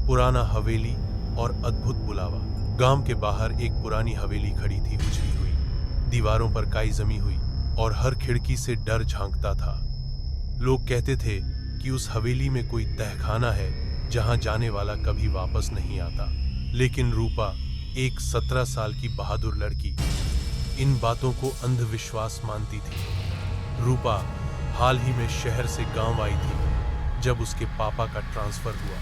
पुराना हवेली और अद्भुत बुलावा। गांव के बाहर एक पुरानी हवेली खड़ी थी, उजली हुई, दीवारों पर काई जमी हुई और हर खिड़की से डर झांकता था। लोग कहते थे कि उस हवेली में कोई तहखाना है जहां जाने वाला कभी वापस नहीं आता। लेकिन रूपा, एक 17 साल की बहादुर लड़की, इन बातों को अंधविश्वास मानती थी। रूपा हाल ही में शहर से गांव आई थी जब उसके पापा का ट्रांसफर हुआ।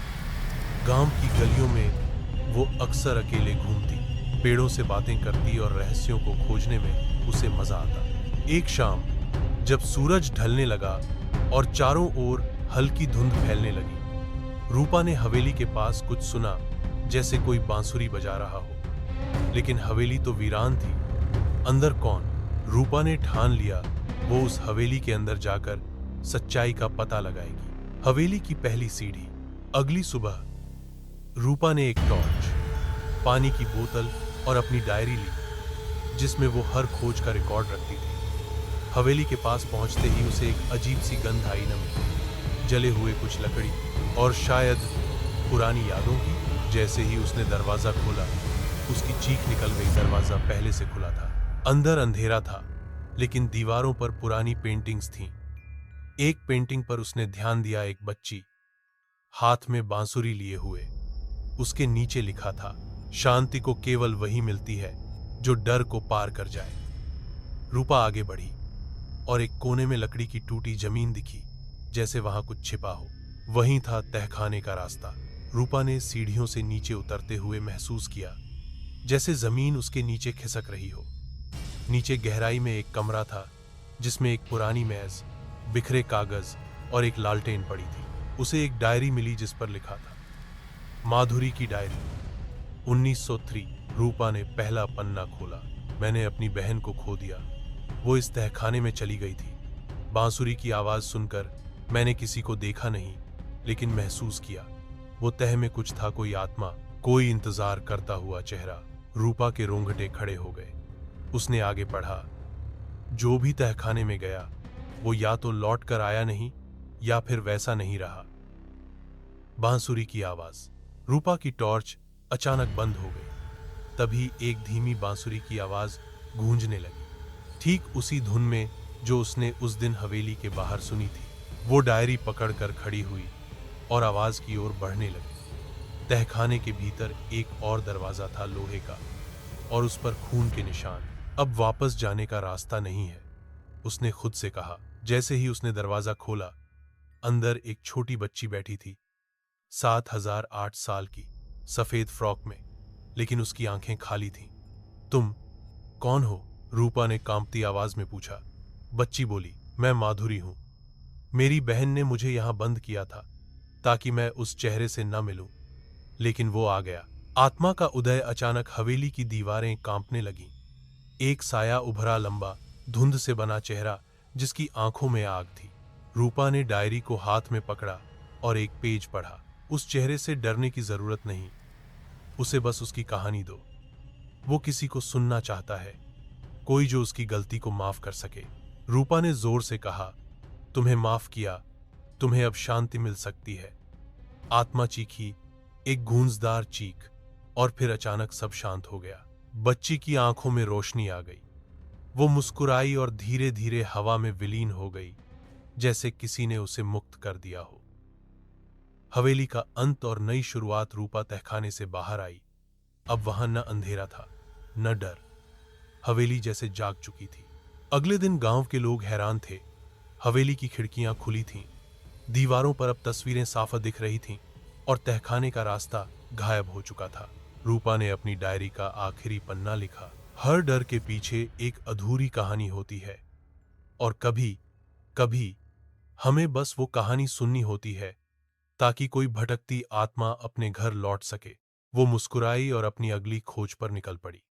गांव की गलियों में वो अक्सर अकेले घूमती, पेड़ों से बातें करती और रहस्यों को खोजने में उसे मजा आता। एक शाम जब सूरज ढलने लगा और चारों ओर हल्की धुंध फैलने लगी, रूपा ने हवेली के पास कुछ सुना, जैसे कोई बांसुरी बजा रहा हो। लेकिन हवेली तो वीरान थी, अंदर कौन? रूपा ने ठान लिया वो उस हवेली के अंदर जाकर सच्चाई का पता लगाएगी। हवेली की पहली सीढ़ी। अगली सुबह रूपा ने एक टॉर्च, पानी की बोतल और अपनी डायरी ली जिसमें वो हर खोज का रिकॉर्ड रखती थी। हवेली के पास पहुंचते ही उसे एक अजीब सी गंध आई, नमी, जले हुए कुछ लकड़ी और शायद पुरानी यादों की। जैसे ही उसने दरवाजा खोला, उसकी चीख निकल गई। दरवाजा पहले से खुला था। अंदर अंधेरा था, लेकिन दीवारों पर पुरानी पेंटिंग्स थीं। एक पेंटिंग पर उसने ध्यान दिया, एक बच्ची हाथ में बांसुरी लिए हुए। उसके नीचे लिखा था, शांति को केवल वही मिलती है जो डर को पार कर जाए। रूपा आगे बढ़ी और एक कोने में लकड़ी की टूटी जमीन दिखी, जैसे वहां कुछ छिपा हो। वहीं था तहखाने का रास्ता। रूपा ने सीढ़ियों से नीचे उतरते हुए महसूस किया जैसे जमीन उसके नीचे खिसक रही हो। नीचे गहराई में एक कमरा था जिसमें एक पुरानी मेज, बिखरे कागज और एक लालटेन पड़ी थी। उसे एक डायरी मिली जिस पर लिखा था, माधुरी की डायरी, 1903। रूपा ने पहला पन्ना खोला। मैंने अपनी बहन को खो दिया। वो इस तहखाने में चली गई थी। बांसुरी की आवाज सुनकर मैंने किसी को देखा नहीं, लेकिन महसूस किया वो तह में कुछ था, कोई आत्मा, कोई इंतजार करता हुआ चेहरा। रूपा के रोंगटे खड़े हो गए। उसने आगे पढ़ा, जो भी तहखाने में गया वो या तो लौट कर आया नहीं या फिर वैसा नहीं रहा। बांसुरी की आवाज। रूपा की टॉर्च अचानक बंद हो गई। तभी एक धीमी बांसुरी की आवाज गूंजने लगी, ठीक उसी धुन में जो उसने उस दिन हवेली के बाहर सुनी थी। वो डायरी पकड़कर खड़ी हुई और आवाज की ओर बढ़ने लगी। तहखाने के भीतर एक और दरवाजा था, लोहे का, और उस पर खून के निशान। अब वापस जाने का रास्ता नहीं है, उसने खुद से कहा। जैसे ही उसने दरवाजा खोला, अंदर एक छोटी बच्ची बैठी थी, 7008 साल की, सफेद फ्रॉक में, लेकिन उसकी आंखें खाली थीं। तुम कौन हो? रूपा ने कांपती आवाज में पूछा। बच्ची बोली, मैं माधुरी हूं। मेरी बहन ने मुझे यहां बंद किया था ताकि मैं उस चेहरे से न मिलूं, लेकिन वो आ गया। आत्मा का उदय। अचानक हवेली की दीवारें कांपने लगीं। एक साया उभरा, लंबा, धुंध से बना चेहरा जिसकी आंखों में आग थी। रूपा ने डायरी को हाथ में पकड़ा और एक पेज पढ़ा। उस चेहरे से डरने की जरूरत नहीं, उसे बस उसकी कहानी दो। वो किसी को सुनना चाहता है, कोई जो उसकी गलती को माफ कर सके। रूपा ने जोर से कहा, तुम्हें माफ किया, तुम्हें अब शांति मिल सकती है। आत्मा चीखी, एक गूंजदार चीख, और फिर अचानक सब शांत हो गया। बच्ची की आंखों में रोशनी आ गई। वो मुस्कुराई और धीरे धीरे हवा में विलीन हो गई, जैसे किसी ने उसे मुक्त कर दिया हो। हवेली का अंत और नई शुरुआत। रूपा तहखाने से बाहर आई। अब वहां न अंधेरा था, न डर। हवेली जैसे जाग चुकी थी। अगले दिन गांव के लोग हैरान थे। हवेली की खिड़कियां खुली थीं, दीवारों पर अब तस्वीरें साफ दिख रही थीं और तहखाने का रास्ता गायब हो चुका था। रूपा ने अपनी डायरी का आखिरी पन्ना लिखा। हर डर के पीछे एक अधूरी कहानी होती है, और कभी कभी हमें बस वो कहानी सुननी होती है ताकि कोई भटकती आत्मा अपने घर लौट सके। वो मुस्कुराई और अपनी अगली खोज पर निकल पड़ी।